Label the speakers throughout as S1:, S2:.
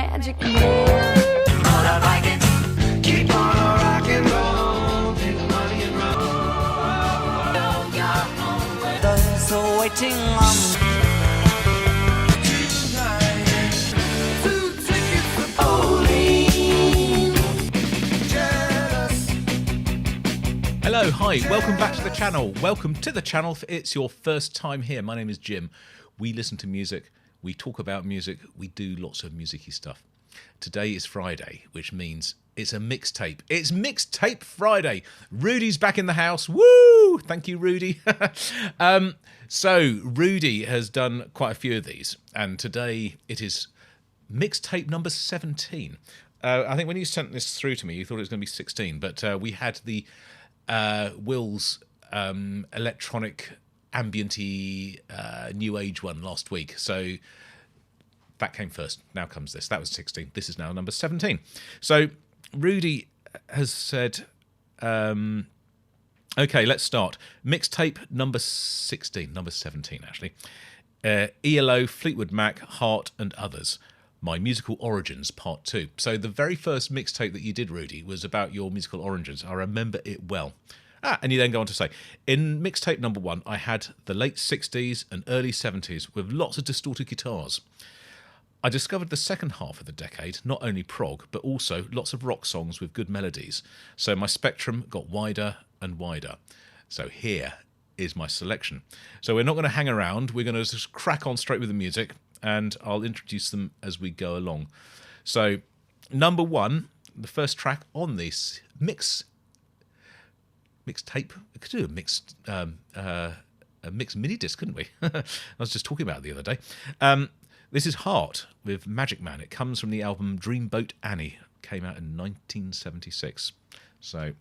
S1: magic man.
S2: Motorbikin, keep on rockin' roll, take the money and roll.
S3: Those are waiting on.
S4: Hello, hi, welcome back to the channel. Welcome to the channel if it's your first time here. My name is Jim. We listen to music, we talk about music, we do lots of musicy stuff. Today is Friday, which means it's a mixtape. It's Mixtape Friday. Rudi's back in the house. Woo! Thank you, Rudi. So Rudi has done quite a few of these, and today it is mixtape number 17. I think when you sent this through to me, you thought it was going to be 16, but we had the Will's electronic ambienty new age one last week, so that came first. Now comes this. That was 16. This is now number 17. So Rudi has said, okay, let's start. Mixtape number 16, number 17 actually. ELO, Fleetwood Mac, Heart and Others. My Musical Origins, Part 2. So the very first mixtape that you did, Rudi, was about your musical origins. I remember it well. And you then go on to say, in mixtape number 1, I had the late 60s and early 70s with lots of distorted guitars. I discovered the second half of the decade, not only prog, but also lots of rock songs with good melodies. So my spectrum got wider and wider. So here is my selection. So we're not going to hang around. We're going to just crack on straight with the music, and I'll introduce them as we go along. So, number 1, the first track on this mixtape. We could do a mixed mini disc, couldn't we? I was just talking about it the other day. This is Heart with Magic Man. It comes from the album Dreamboat Annie. Came out in 1976. So,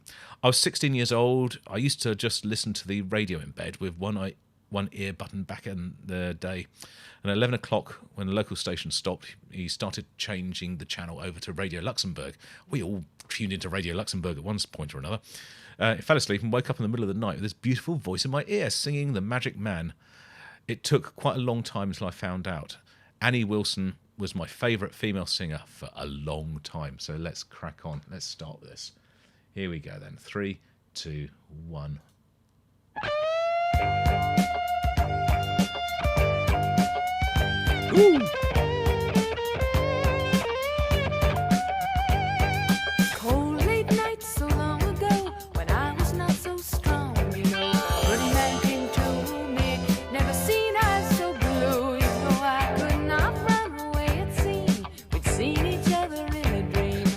S4: I was 16 years old. I used to just listen to the radio in bed with one ear button back in the day. And at 11 o'clock, when the local station stopped, he started changing the channel over to Radio Luxemburg. We all tuned into Radio Luxemburg at one point or another. I fell asleep and woke up in the middle of the night with this beautiful voice in my ear singing The Magic Man. It took quite a long time until I found out. Annie Wilson was my favourite female singer for a long time. So let's crack on. Let's start with this. Here we go then. 3, 2, 1. Ooh.
S1: Cold late nights so long ago, when I was not so strong, you know. Good man came to me, never seen eyes so blue. You know I could not run away, it seemed. We'd seen each other in a dream.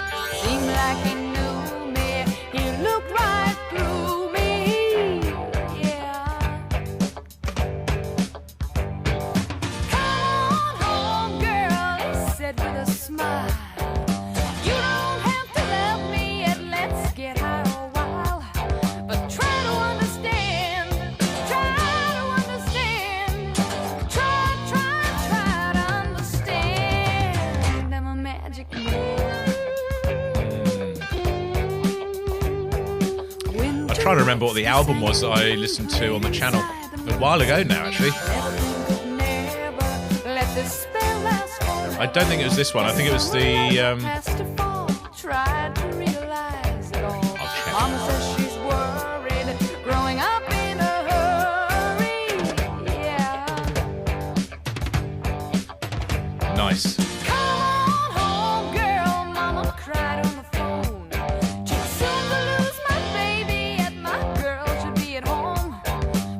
S1: Seemed like he knew me, he looked right through me. Yeah. With a smile, you don't have to love me yet, let's get high a while, but try to understand, try to understand, I'm a magic man.
S4: I'm trying to remember what the album was that I listened to on the channel a while ago now, actually. I don't think it was this one. I think it was the... I'll check.
S1: Mama says she's worried, growing up in a hurry. Yeah.
S4: Nice.
S1: Come on home, girl, Mama cried on the phone. Too soon to lose my baby, yet my girl should be at home.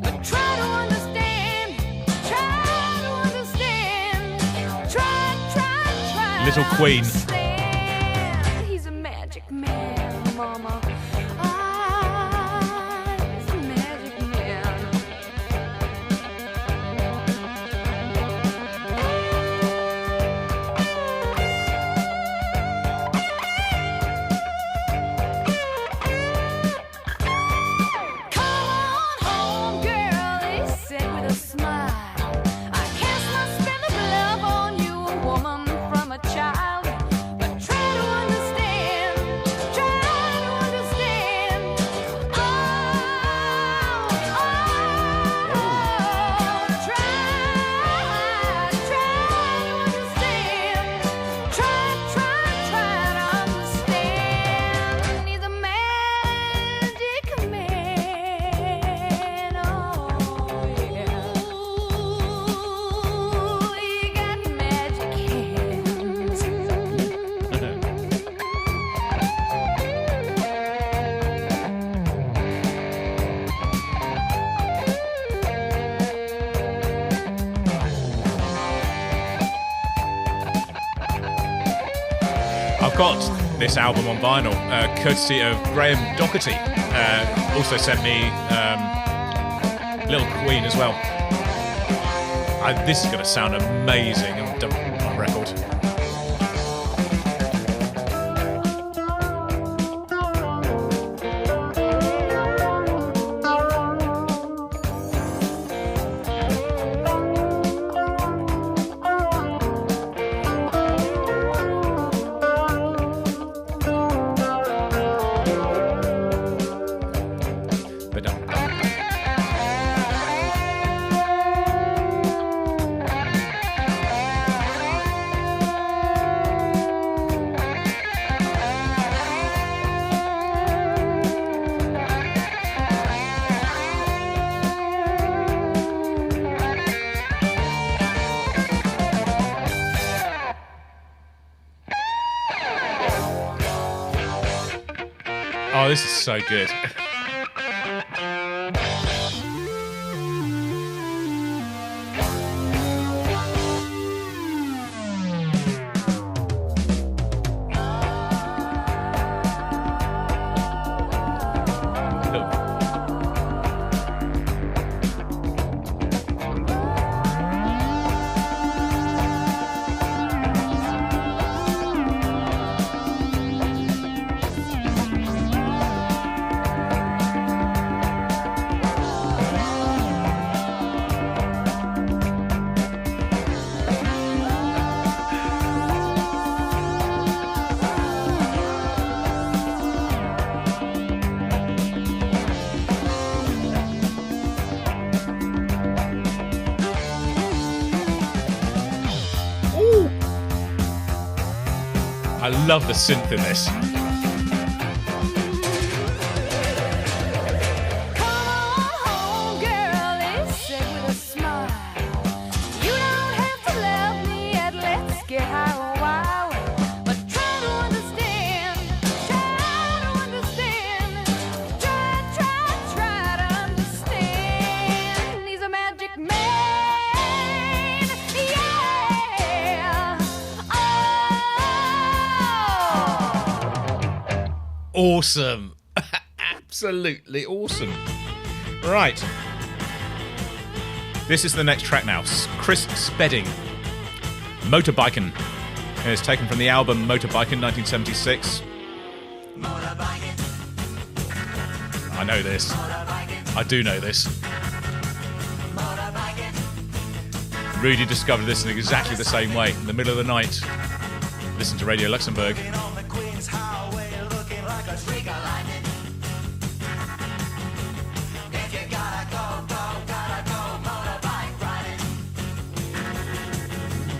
S1: But try to understand,
S4: Little Queen.
S1: He's a magic man, Mama. He's a magic man. Come on home, girl, he said with a smile. I cast my spell of love on you, a woman from a child.
S4: spot this album on vinyl, courtesy of Graham Doherty. Also sent me Little Queen as well. This is going to sound amazing on record. Oh, this is so good. I love the synth in this. Awesome. Absolutely awesome. Right. This is the next track now. Chris Spedding. Motorbikin. And it's taken from the album Motorbikin 1976. I know this. I do know this. Rudi discovered this in exactly the same way. In the middle of the night. Listen to Radio Luxemburg.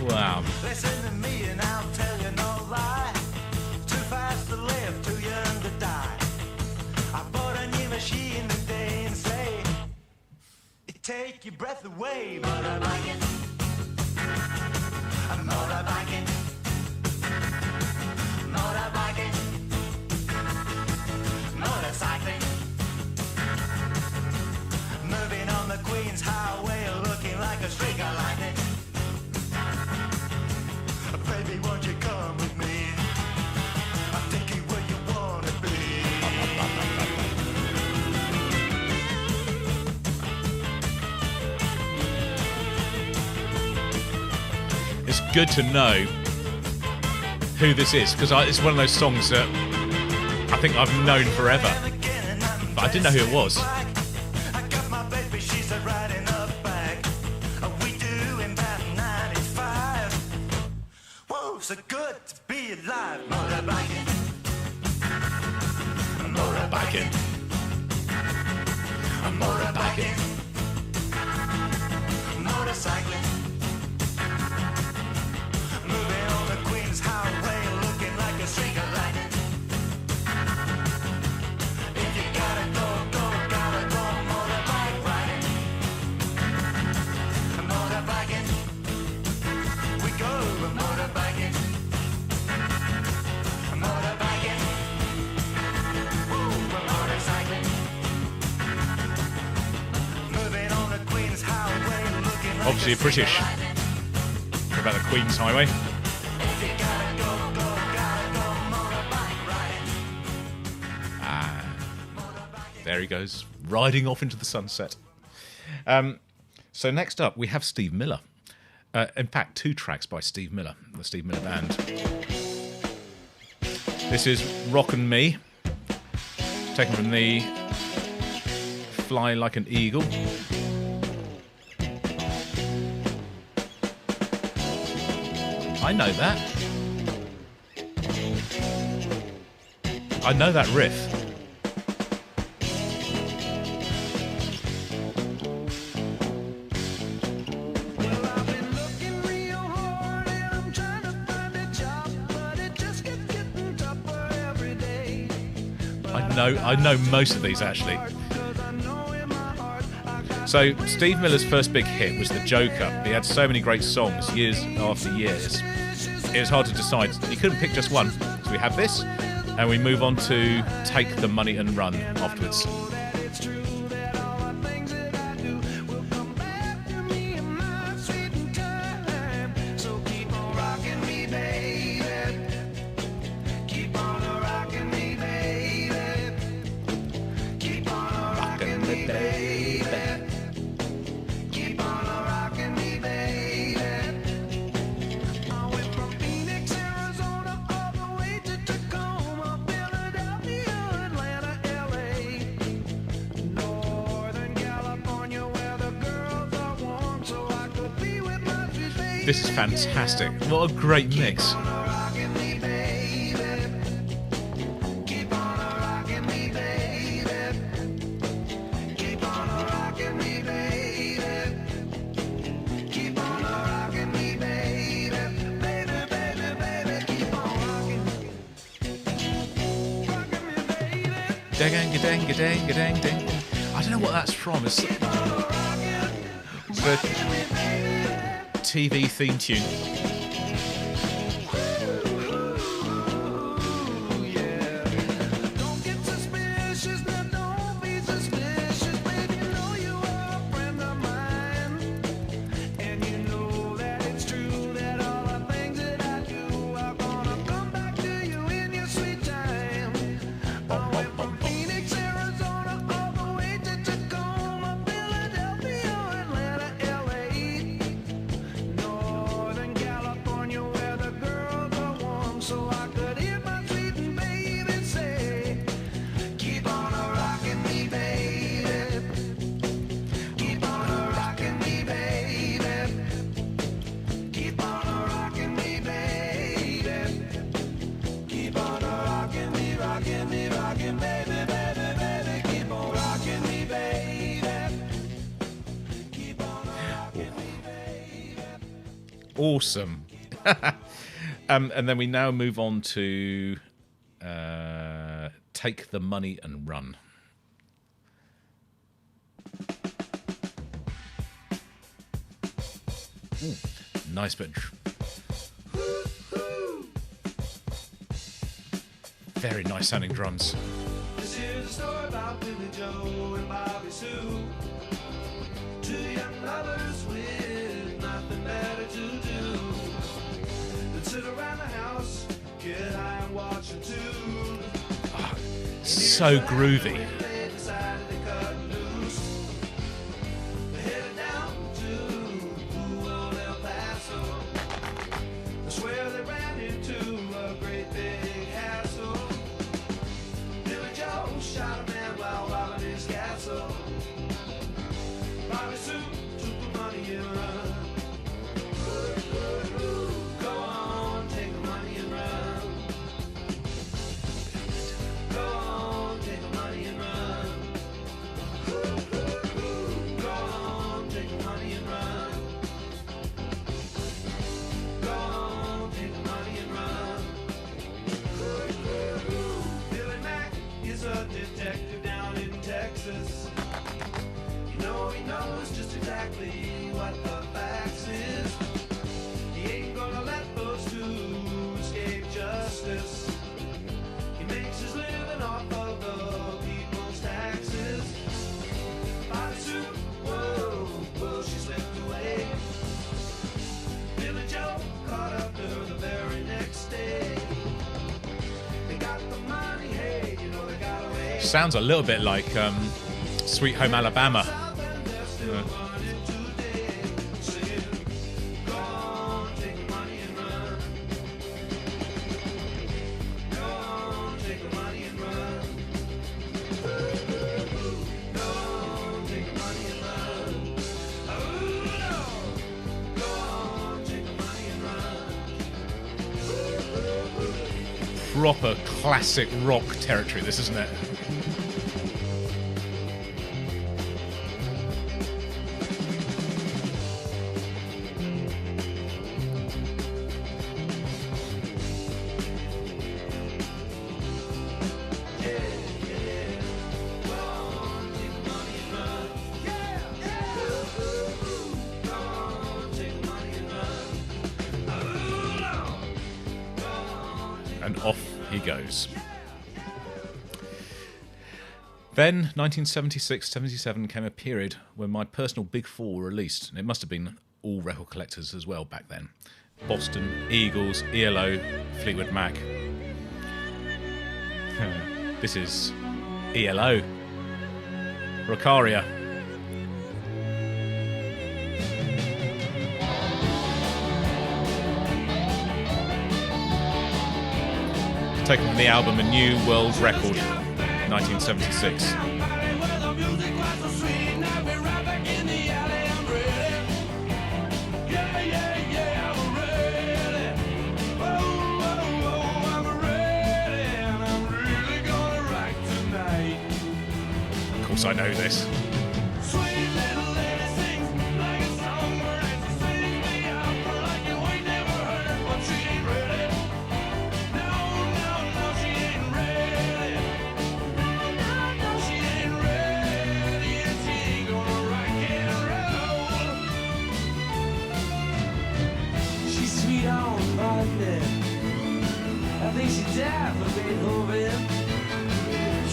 S4: Wow.
S2: Listen to me and I'll tell you no lie. Too fast to live, too young to die. I bought a new machine today and say it take your breath away. Motorbiking. I'm motorbiking. Motorbiking. Motorcycling. Moving on the Queen's Highway, looking like a streak of lightning. Baby, won't you come with me? I'll take you where you wanna be.
S4: It's good to know who this is, because it's one of those songs that I think I've known forever, but I didn't know who it was.
S2: I got my baby, she's a riding up back. We do in about 95. Whoa, so good to be alive. Motorbiking.
S4: Motorbiking.
S2: Motorbiking. Motorcycling. Moving on the Queen's Highway, looking like a streak of lightning. If you gotta go, gotta go motorbike riding. Motorbiking. We go motorbiking. Motorbiking. Woo, we're motorcycling. Moving on the Queen's Highway, looking like
S4: Obviously
S2: a
S4: British.
S2: streak of lightning.
S4: About the Queen's Highway.
S2: If you gotta go, gotta go
S4: There he goes, riding off into the sunset. So next up, we have Steve Miller. In fact, 2 tracks by Steve Miller, the Steve Miller Band. This is Rockin' Me, taken from the Fly Like an Eagle. I know that. I know that riff. I know most of these actually. So Steve Miller's first big hit was The Joker. He had so many great songs years after years. It was hard to decide. He couldn't pick just one. So we have this, and we move on to Take the Money and Run afterwards. This is fantastic. What a great mix. Dang. I don't know what that's from. It's the TV theme tune. Awesome. And then we now move on to Take the Money and Run. Ooh, nice bit. Very nice sounding drums.
S2: This is a story about Billy Joe and Bobby Sue. 2 young lovers with nothing better to do than sit around the house, get high and watch a tune.
S4: Oh, so groovy.
S2: Go on, take the money and run.
S4: Sounds a little bit like Sweet Home Alabama. Proper classic rock territory, this, isn't it? And off he goes. Then, 1976-77 came a period when my personal big four were released, and it must have been all record collectors as well back then. Boston, Eagles, ELO, Fleetwood Mac. This is ELO. Rockaria. Taken from the album A New World Record, 1976. Of course I know this.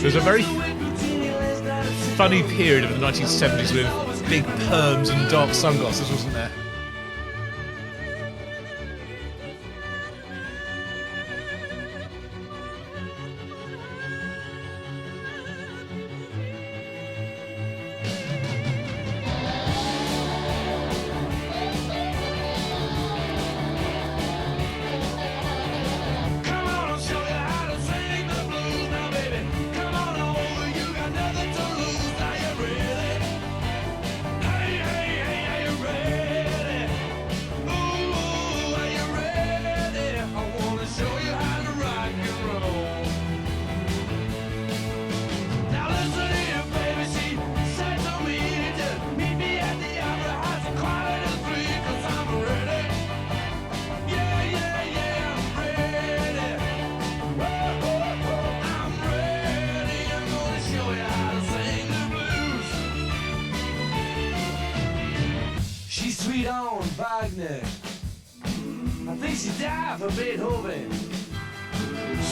S4: There's a very funny period of the 1970s with big perms and dark sunglasses, wasn't there?
S2: I think she died for Beethoven.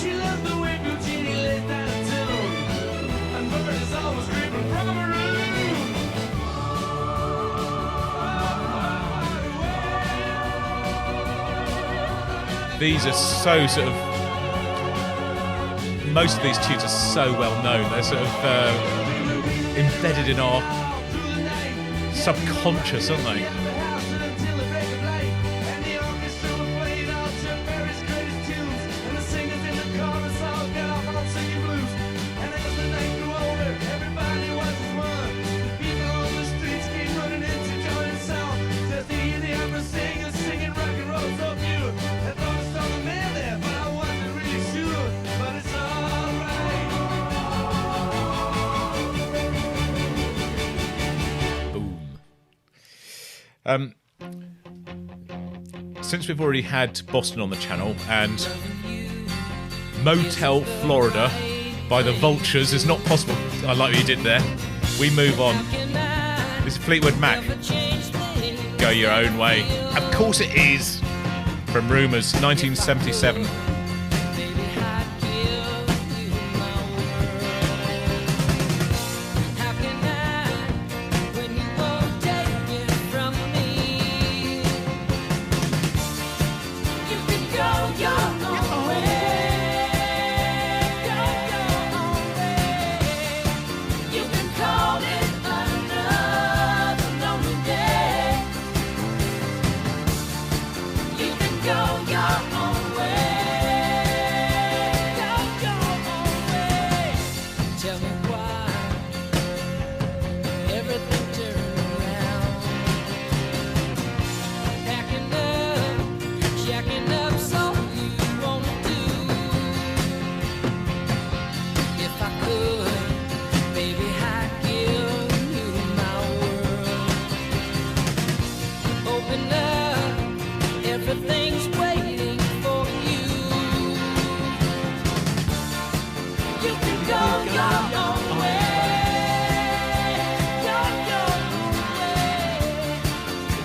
S2: She loved the way Puccini laid down a tune, and birds always creeping from her room.
S4: These are so sort of... Most of these tunes are so well known. They're sort of embedded in our subconscious, aren't they? Since we've already had Boston on the channel and Motel Florida by the Vultures is not possible, I like what you did there, we move on. This is Fleetwood Mac, Go Your Own Way. Of course it is, from Rumours, 1977.
S1: your own way. Go your own way.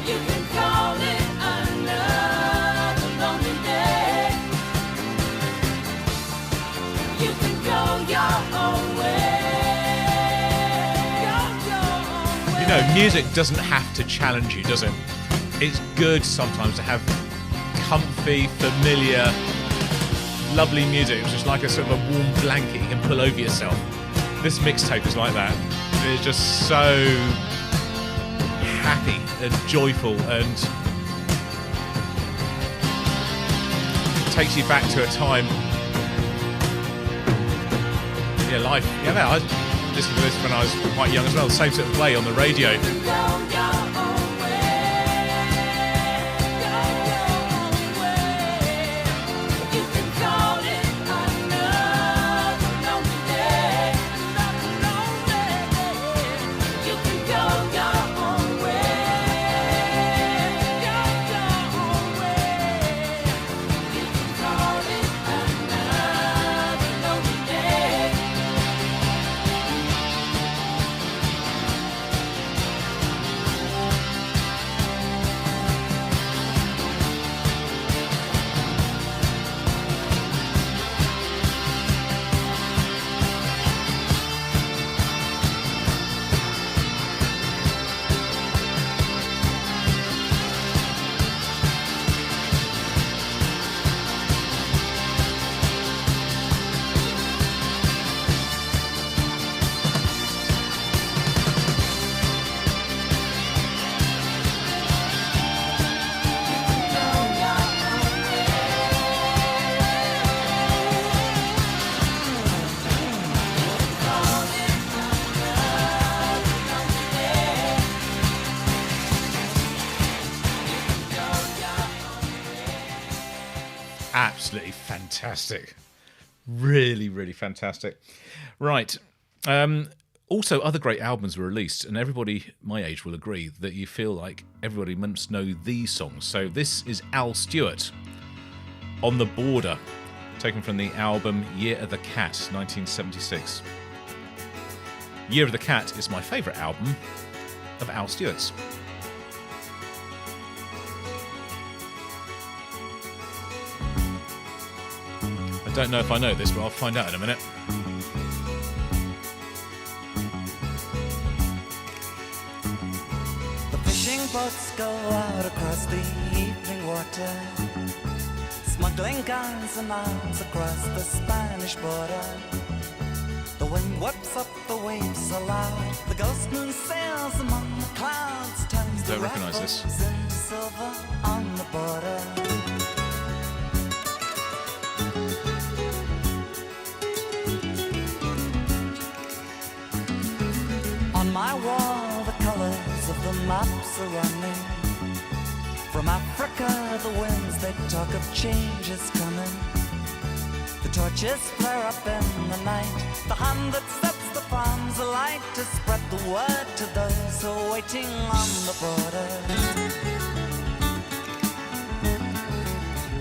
S1: You can call it another lonely day. You can go your own way. Go your own way.
S4: You know, music doesn't have to challenge you, does it? It's good sometimes to have comfy, familiar, lovely music. It's just like a sort of a warm blanket you can pull over yourself. This mixtape is like that. It's just so happy and joyful, and takes you back to a time in your life. Yeah, man, I listened to this when I was quite young as well. The same sort of way on the radio.
S1: Go your own way. Go your own way. You can call it another lonely day. Another lonely day. You can go your own way. Go your own way. You can call it another lonely day.
S4: Absolutely fantastic. Really, really fantastic. Right. Also, other great albums were released, and everybody my age will agree that you feel like everybody must know these songs. So this is Al Stewart, On The Border, taken from the album Year of the Cat, 1976. Year of the Cat is my favourite album of Al Stewart's. I don't know if I know this, but I'll find out in a minute.
S3: The fishing boats go out across the evening water, smuggling guns and arms across the Spanish border. The wind whips up the waves so loud, the ghost moon sails among the clouds, turns the
S4: Don't recognise this.
S3: rifles into silver on the border. On my wall, the colours of the maps are running. From Africa, the winds, they talk of change is coming. The torches flare up in the night, the hand that sets the farms alight to spread the word to those who are waiting on the border.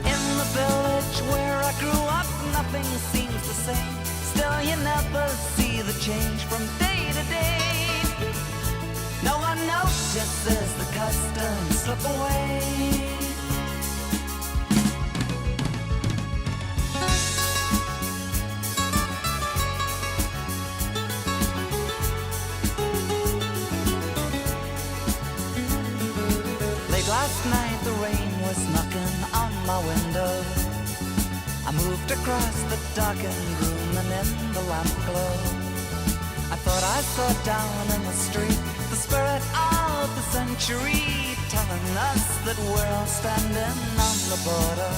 S3: In the village where I grew up, nothing seems the same. Still, you never see the change from day to day. No one notices the customs slip away. Late last night the rain was knocking on my window. I moved across the darkened room and in the lamp glow I thought I saw down in the street the spirit of the century, telling us that we're all standing on the border.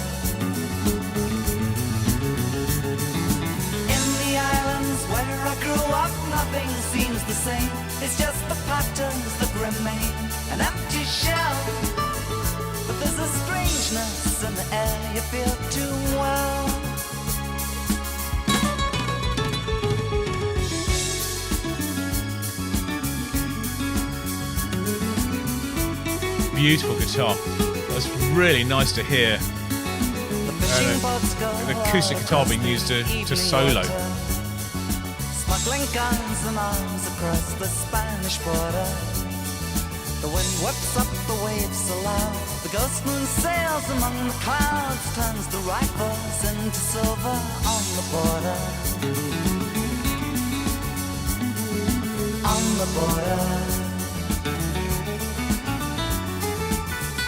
S3: In the islands where I grew up, nothing seems the same. It's just the patterns that remain, an empty shell. But there's a strangeness in the air, you feel too well.
S4: Beautiful guitar. That's really nice to hear. An acoustic guitar being used to solo.
S3: smuggling guns and arms across the Spanish border. The wind whips up the waves so loud, the ghost moon sails among the clouds, turns the rifles into silver on the border. On the border.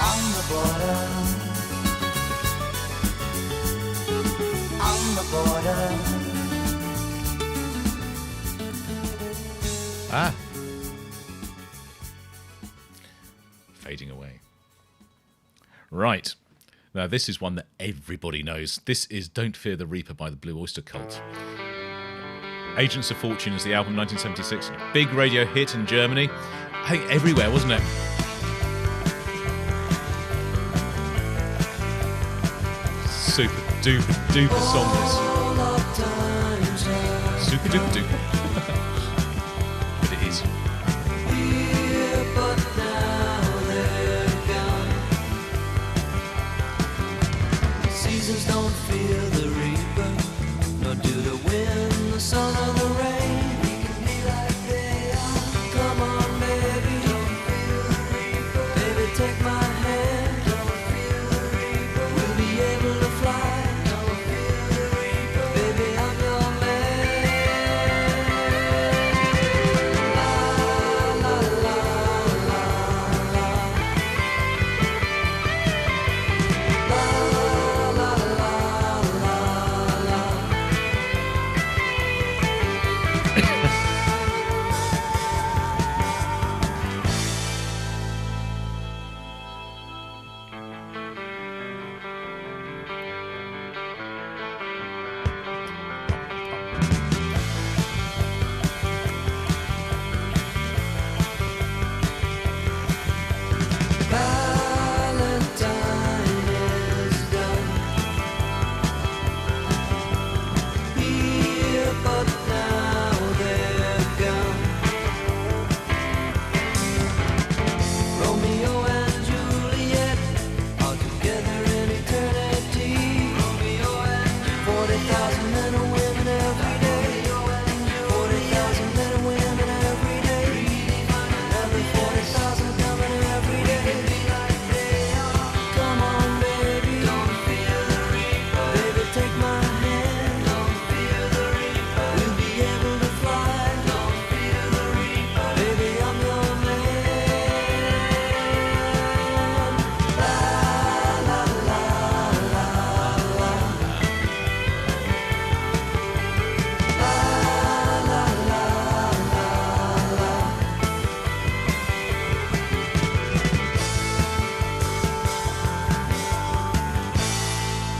S3: On the border. On the border.
S4: Ah. Fading away. Right. Now, this is one that everybody knows. This is Don't Fear the Reaper by the Blue Oyster Cult. Agents of Fortune is the album, 1976. Big radio hit in Germany. I think everywhere, wasn't it? Super duper duper song this. Super duper duper. But it is.
S2: Seasons don't fear the reaper, nor do the wind, the sun or the rain. We can be like they are. Come on, baby, don't fear the reaper. Baby, take my hand, don't fear the reaper. We'll be able to fly, don't fear the reaper. Baby, I'm your man. La la la la la.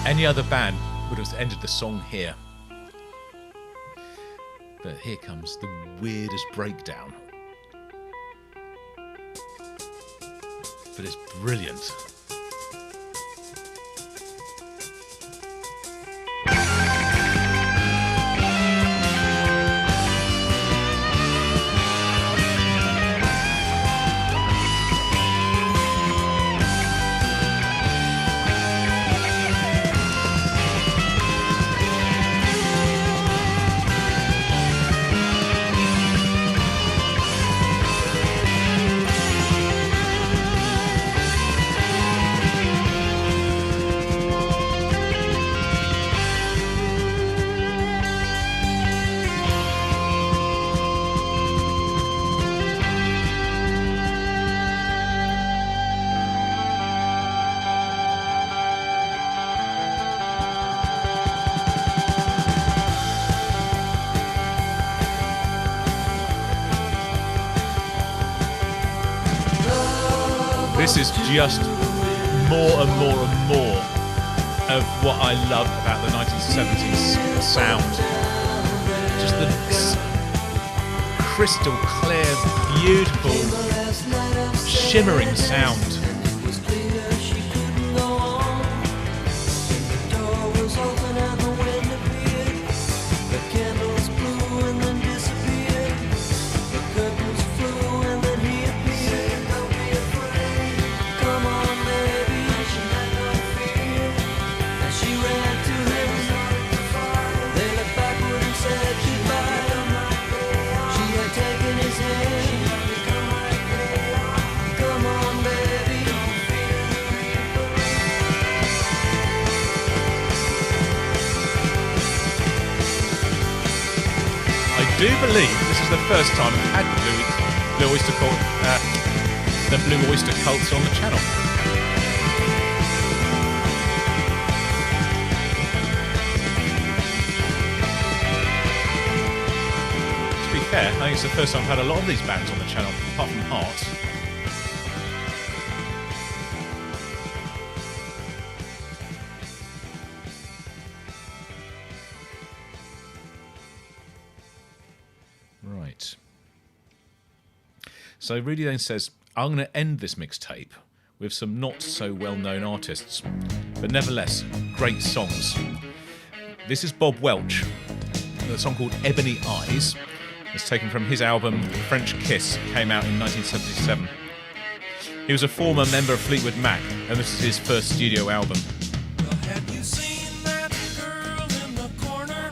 S4: Any other band would have ended the song here. But here comes the weirdest breakdown. But it's brilliant. This is just more and more and more of what I love about the 1970s sound. Just the crystal clear, beautiful, shimmering sound. do believe this is the first time we've had Blue Oyster Cult, the Blue Oyster Cults on the channel. To be fair, I think it's the first time I've had a lot of these bands on the channel, apart from Heart. Right. So Rudi then says, I'm going to end this mixtape with some not so well-known artists, but nevertheless, great songs. This is Bob Welch, a song called Ebony Eyes. It's taken from his album French Kiss, came out in 1977. He was a former member of Fleetwood Mac, and this is his first studio album.
S2: Have you seen that girl in the corner?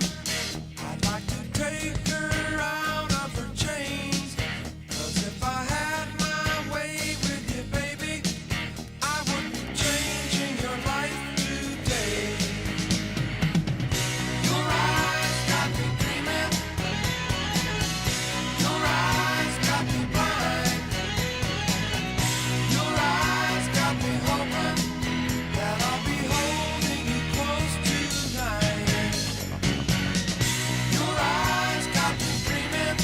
S2: I'd like to take her out of her chains. 'Cause if I had my way with you, baby, I would be changing your life today. Your eyes got me dreaming. Your eyes got me blind. Your eyes got me hoping that I'll be holding you close tonight. Your eyes got me dreaming.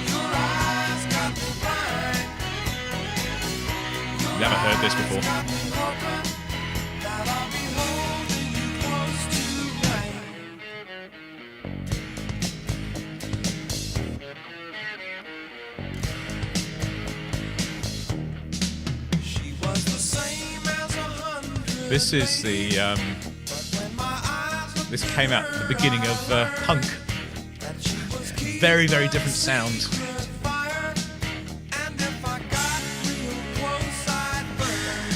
S2: Your eyes got me blind.
S4: Never heard this before.
S2: Got me hoping that I'll be holding you close tonight. She was the same as 100.
S4: This is the
S2: When my eyes looked
S4: this came out at the beginning of punk.
S2: that she was keeping
S4: Very, very different sound.
S2: fire, and if I got real close, I'd burn.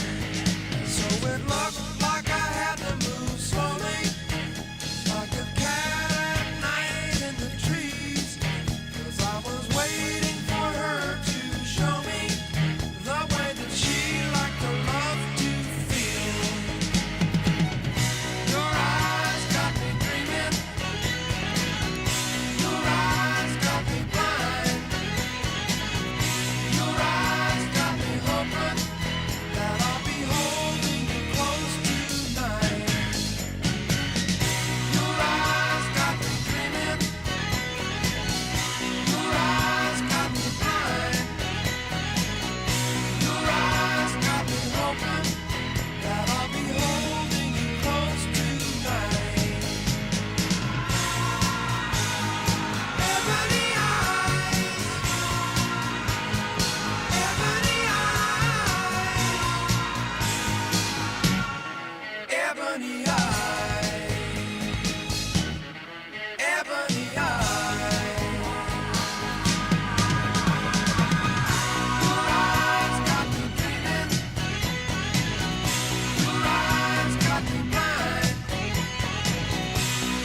S2: So it looked like I had to move slowly, like a cat at night in the trees. 'Cause I was waiting for her to show me the way that she liked to love to feel. Your eyes got me dreaming. Your eyes got me blind. Your eyes got me hoping that I'll be holding you close tonight. Your eyes got me dreaming. Your eyes got me blind. Your eyes got me hoping that I'll be holding you close tonight. Ebony eyes, ebony eyes, ebony eyes, ebony eyes. Your eyes got me dreaming. Your eyes got me blind.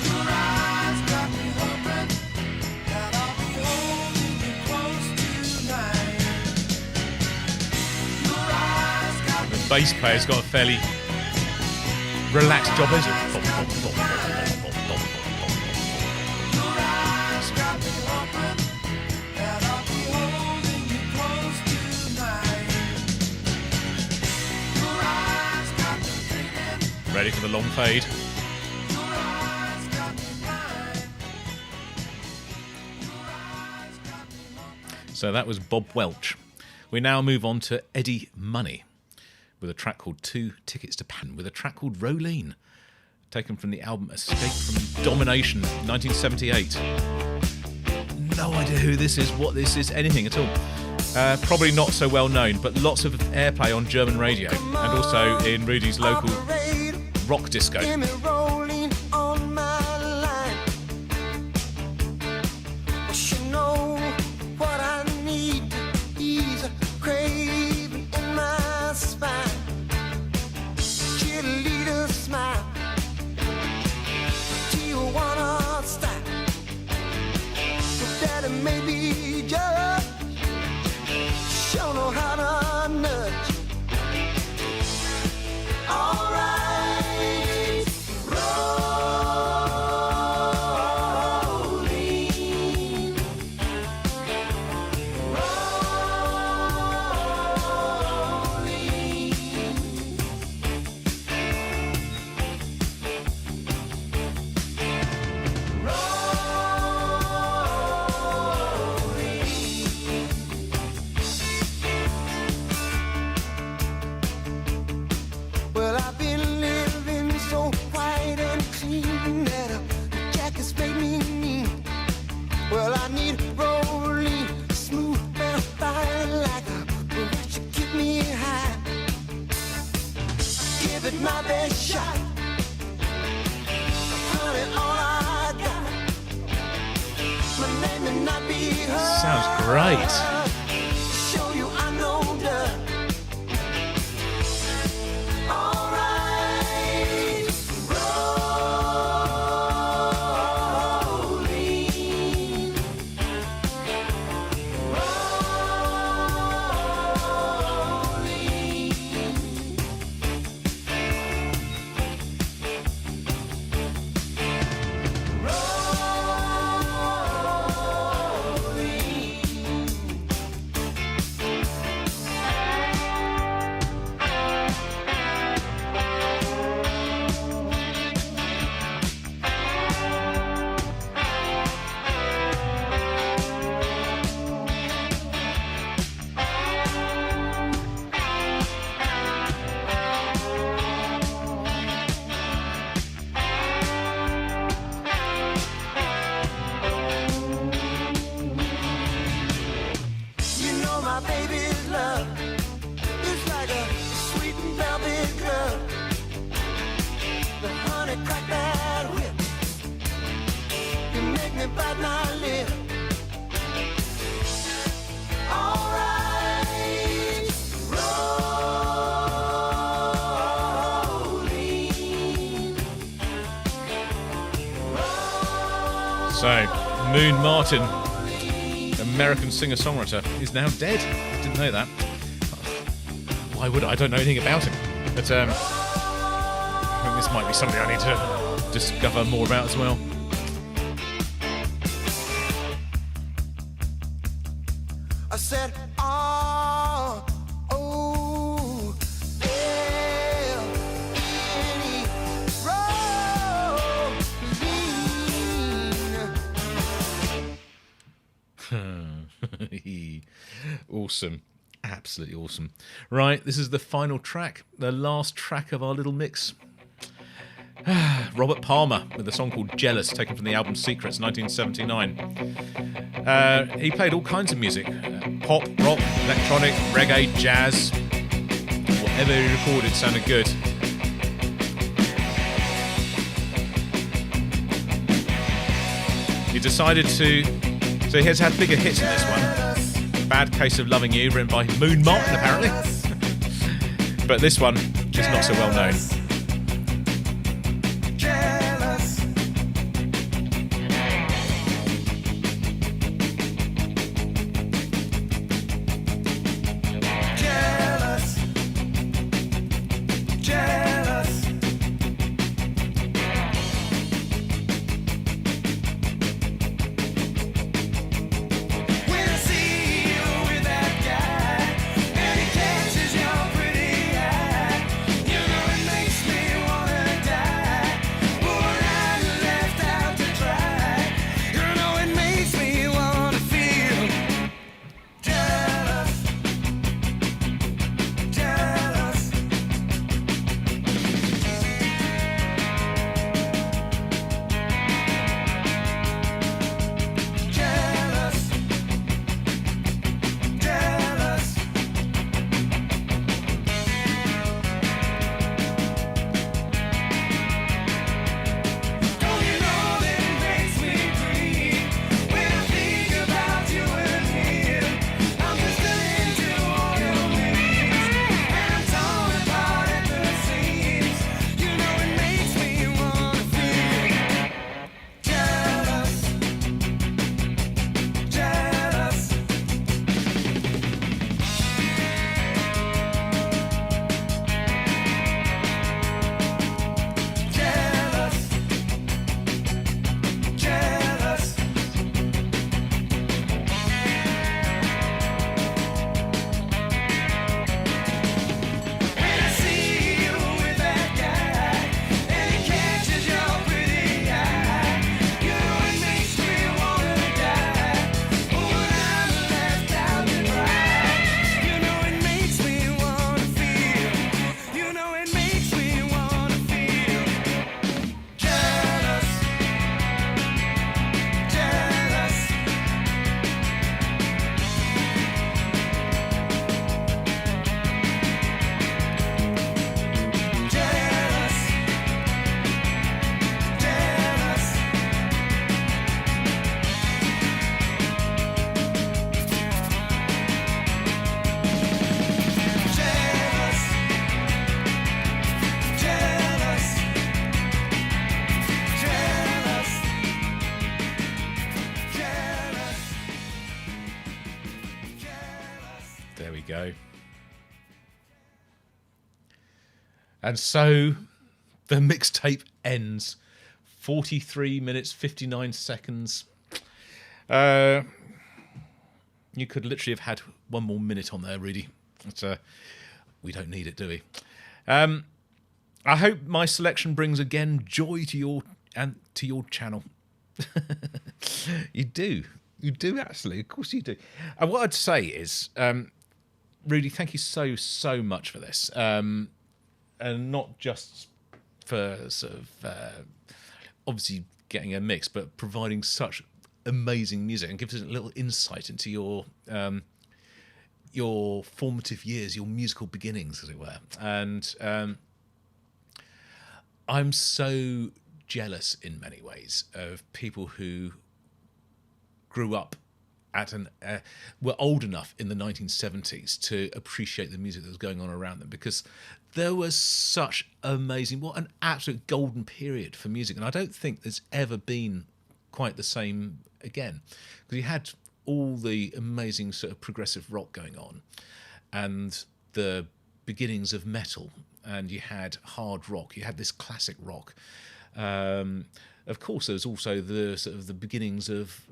S2: Your eyes got me hoping that I'll be holding you close tonight. Your eyes got me
S4: The bass player's got a fairly relaxed job, isn't it?
S2: Your eyes got me hoping that I'll be holding you close tonight. Your eyes got me dreaming.
S4: Ready for the long fade.
S2: Your eyes got me blind. Your eyes got me hoping.
S4: So that was Bob Welch. We now move on to Eddie Money with a track called Two Tickets to Pan, with a track called Rolene, taken from the album Escape from Domination, 1978. No idea who this is, what this is, anything at all. Probably not so well known, but lots of airplay on German radio and also in Rudi's local rock disco.
S5: Give me rolling on my line. You know what I need to ease a craving in my spine. Cheerleader smile, Tijuana style. But daddy maybe just sure know how to nudge. Alright.
S4: sounds great.
S5: Show you I know dirt. All right, rolling, you know my baby's love is like a sweet and velvet glove. The honey crack that whip, you make me bite my lip. All right, rolling.
S4: So, Moon Martin, American singer-songwriter, is now dead. Didn't know that. Why would I? I don't know anything about him. But I think this might be something I need to discover more about as well.
S5: I said, oh, L-N-E, rolling.
S4: Awesome. Absolutely awesome. Right, this is the final track, the last track of our little mix. Robert Palmer with a song called Jealous, taken from the album Secrets, 1979. He played all kinds of music, pop, rock, electronic, reggae, jazz. Whatever he recorded sounded good. He decided to... So he has had bigger hits than this one. Bad Case of Loving You, written by Moon Martin, apparently. But this one is not so well known. go. And so the mixtape ends. 43 minutes, 59 seconds. You could literally have had one more minute on there, Rudi. But, we don't need it, do we? I hope my selection brings again joy to your channel. You do actually. Of course you do. And what I'd say is, Rudi, thank you so much for this, and not just for sort of obviously getting a mix, but providing such amazing music and gives us a little insight into your formative years, your musical beginnings, as it were. And I'm so jealous in many ways of people who grew up at were old enough in the 1970s to appreciate the music that was going on around them, because there was such amazing, what an absolute golden period for music. And I don't think there's ever been quite the same again, because you had all the amazing sort of progressive rock going on and the beginnings of metal, and you had hard rock, you had this classic rock. Of course, there was also the sort of the beginnings of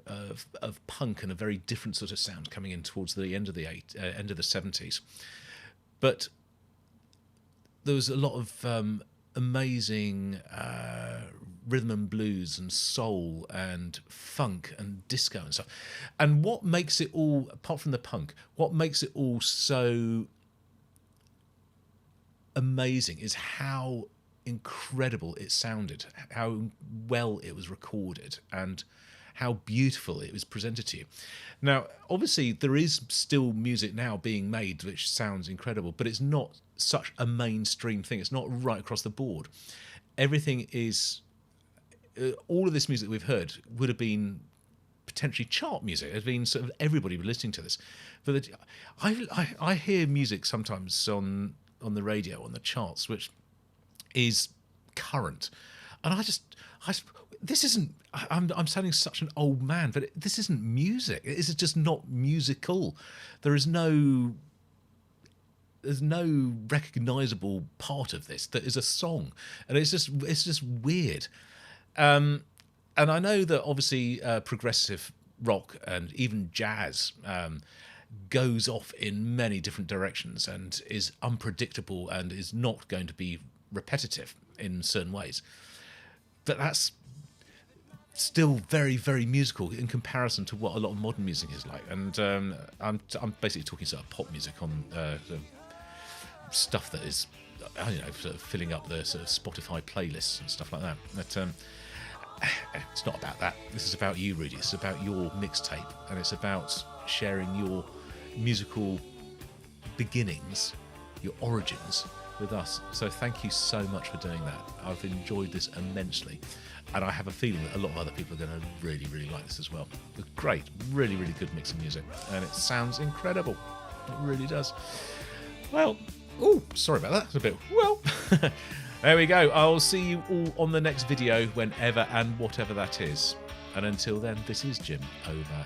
S4: punk, and a very different sort of sound coming in towards the end of the 70s. But there was a lot of amazing rhythm and blues and soul and funk and disco and stuff. And what makes it all, apart from the punk, what makes it all so amazing is how incredible it sounded, how well it was recorded, and how beautiful it was presented to you. Now, obviously, there is still music now being made which sounds incredible, but it's not such a mainstream thing. It's not right across the board. Everything is... all of this music that we've heard would have been potentially chart music. It had been sort of everybody listening to this. But I hear music sometimes on the radio, on the charts, which is current, and this isn't. I'm sounding such an old man, but this isn't music. This is just not musical. There's no recognisable part of this that is a song, and it's just weird. And I know that obviously progressive rock and even jazz goes off in many different directions and is unpredictable and is not going to be repetitive in certain ways, but that's still very, very musical in comparison to what a lot of modern music is like. And I'm basically talking sort of pop music on sort of stuff that is, I don't know, sort of filling up the sort of Spotify playlists and stuff like that. But it's not about that. This is about you, Rudi. It's about your mixtape, and it's about sharing your musical beginnings, your origins, with us. So thank you so much for doing that. I've enjoyed this immensely, and I have a feeling that a lot of other people are going to really, really like this as well. A great, really, really good mix of music, and it sounds incredible. It really does. Well, oh, sorry about that. It's a bit, well, there we go. I'll see you all on the next video, whenever and whatever that is. And until then, this is Jim, over